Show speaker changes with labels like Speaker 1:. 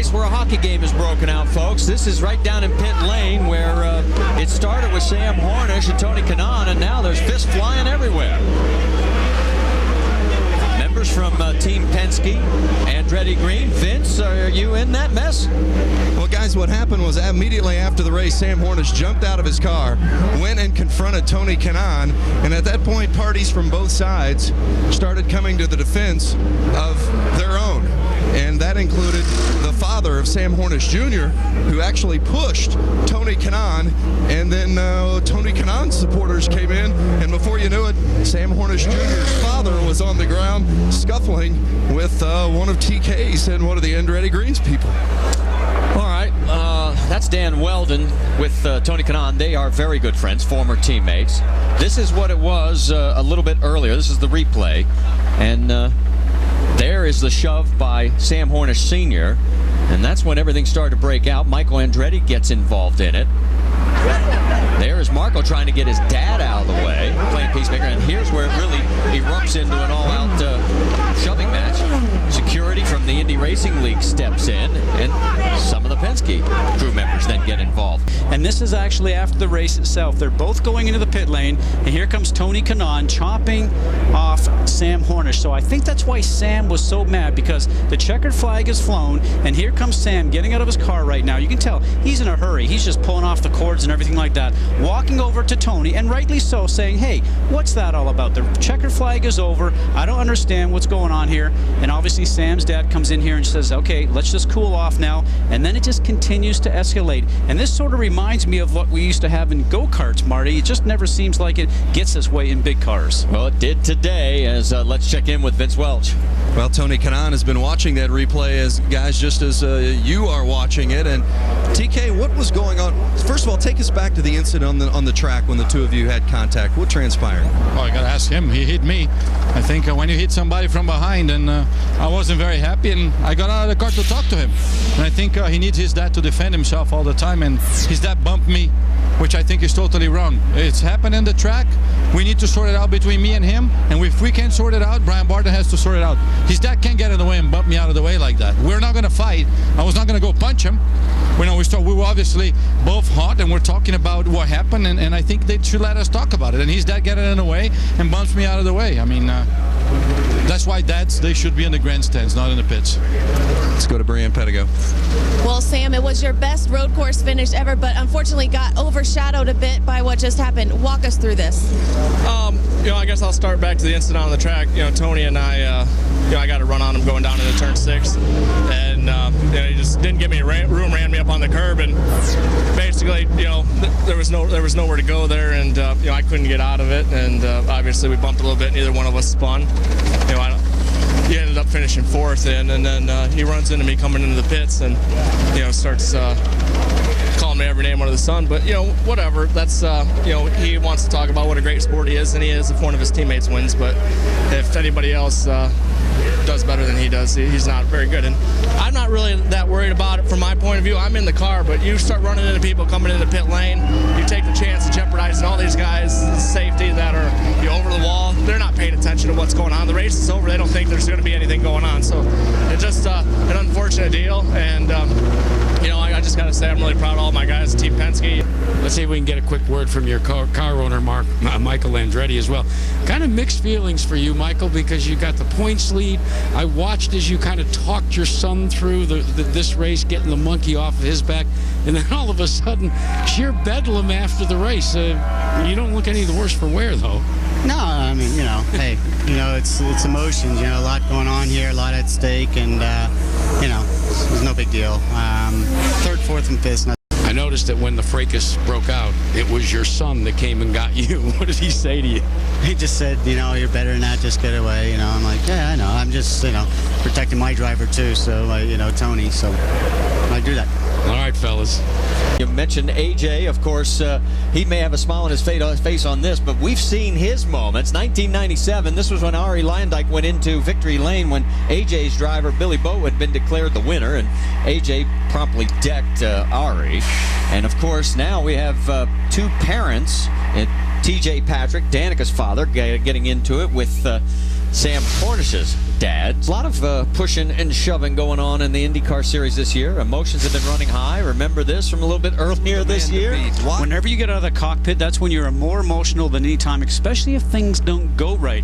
Speaker 1: place where a hockey game is broken out, folks. This is right down in pit lane where it started with Sam Hornish and Tony Kanaan, and now there's fists flying everywhere. Members from Team Penske, Andretti Green. Vince, are you in that mess?
Speaker 2: Well, guys, what happened was immediately after the race, Sam Hornish jumped out of his car, went and confronted Tony Kanaan, and at that point, parties from both sides started coming to the defense of their own. And that included the father of Sam Hornish Jr., who actually pushed Tony Kanaan, and then Tony Kanaan's supporters came in, and before you knew it, Sam Hornish Jr.'s father was on the ground scuffling with one of TK's and one of the Andretti Green's people.
Speaker 1: All right, that's Dan Weldon with Tony Kanaan. They are very good friends, former teammates. This is what it was a little bit earlier. This is the replay, and there is the shove by Sam Hornish Sr., and that's when everything started to break out. Michael Andretti gets involved in it. There is Marco trying to get his dad out of the way, playing peacemaker, and here's where it really erupts into an all-out shoving match. Security from the Indy Racing League steps in, and some of the Penske crew members then get involved.
Speaker 3: And this is actually after the race itself. They're both going into the pit lane, and here comes Tony Kanaan chopping off Sam Hornish. So I think that's why Sam was so mad, because the checkered flag is flown, and here comes Sam getting out of his car right now. You can tell he's in a hurry. He's just pulling off the cords and everything like that, walking over to Tony, and rightly so, saying, hey, what's that all about? The checkered flag is over. I don't understand what's going on here. And obviously Sam's dad comes in here and says, okay, let's just cool off now. And then it just continues to escalate. And this sort of reminds me of what we used to have in go-karts, Marty. It just never seems like it gets this way in big cars.
Speaker 1: Well, it did today, as let's check in with Vince Welch.
Speaker 2: Well, Tony Kanaan has been watching that replay, as guys, just as you are watching it. And TK, what was going on? First of all, take us back to the incident on the track when the two of you had contact. What transpired?
Speaker 4: Well, I got to ask him. He hit me. I think when you hit somebody from behind, and I wasn't very happy, and I got out of the car to talk to him. And I think he needs his dad to defend himself all the time, and his dad bumped me, which I think is totally wrong. It's happened in the track. We need to sort it out between me and him, and if we can't sort it out, Brian Barton has to sort it out. His dad can't get in the way and bump me out of the way like that. We're not going to fight. I was not going to go punch him. We were obviously both hot, and we're talking about what happened, and I think they should let us talk about it. And his dad get in the way and bumps me out of the way. I mean, that's why dads, they should be in the grandstands, not in the pits.
Speaker 2: Let's go to Brian Pettigo.
Speaker 5: Well, Sam, it was your best road course finish ever, but unfortunately got overshadowed a bit by what just happened. Walk us through this.
Speaker 6: I guess I'll start back to the incident on the track. Tony and I, I got to run on him going down into turn 6, and he just didn't give me room, ran me up on the curb, and basically, there was nowhere to go there, and I couldn't get out of it, and obviously we bumped a little bit. Neither one of us spun. He ended up finishing 4th, and then he runs into me coming into the pits, and starts calling me every name under the sun. But whatever. That's he wants to talk about what a great sport he is, and he is if one of his teammates wins. But if anybody else does better than he does, he's not very good. And I'm not really that worried about it from my point of view. I'm in the car, but you start running into people coming into pit lane, you take the chance of jeopardizing all these guys' safety that are over the wall. They're not paying attention to what's going on. The race is over. They don't think there's going to be anything going on. So it's just an unfortunate deal. And I just got to say I'm really proud of all my guys at Team Penske.
Speaker 7: Let's see if we can get a quick word from your car owner, Michael Andretti, as well. Kind of mixed feelings for you, Michael, because you got the points lead. I watched as you kind of talked your son through this race, getting the monkey off of his back, and then all of a sudden, sheer bedlam after the race. You don't look any the worse for wear, though.
Speaker 8: No, I mean, hey, it's emotions. A lot going on here, a lot at stake, and it was no big deal. 3rd, 4th, and 5th.
Speaker 7: I noticed that when the fracas broke out, it was your son that came and got you. What did he say to you?
Speaker 8: He just said, you're better than that, just get away. I'm like, yeah, I know. I'm just, protecting my driver too, so, Tony, so I do that.
Speaker 7: All right, fellas.
Speaker 1: You mentioned AJ, of course. He may have a smile on his face on this, but we've seen his moments. 1997, this was when Ari Leyendijk went into victory lane when AJ's driver, Billy Boat, had been declared the winner, and AJ promptly decked Ari. And, of course, now we have two parents, TJ Patrick, Danica's father, getting into it with Sam Hornish's dads. A lot of pushing and shoving going on in the IndyCar series this year. Emotions have been running high. Remember this from a little bit earlier this year?
Speaker 3: Whenever you get out of the cockpit, that's when you're more emotional than any time, especially if things don't go right.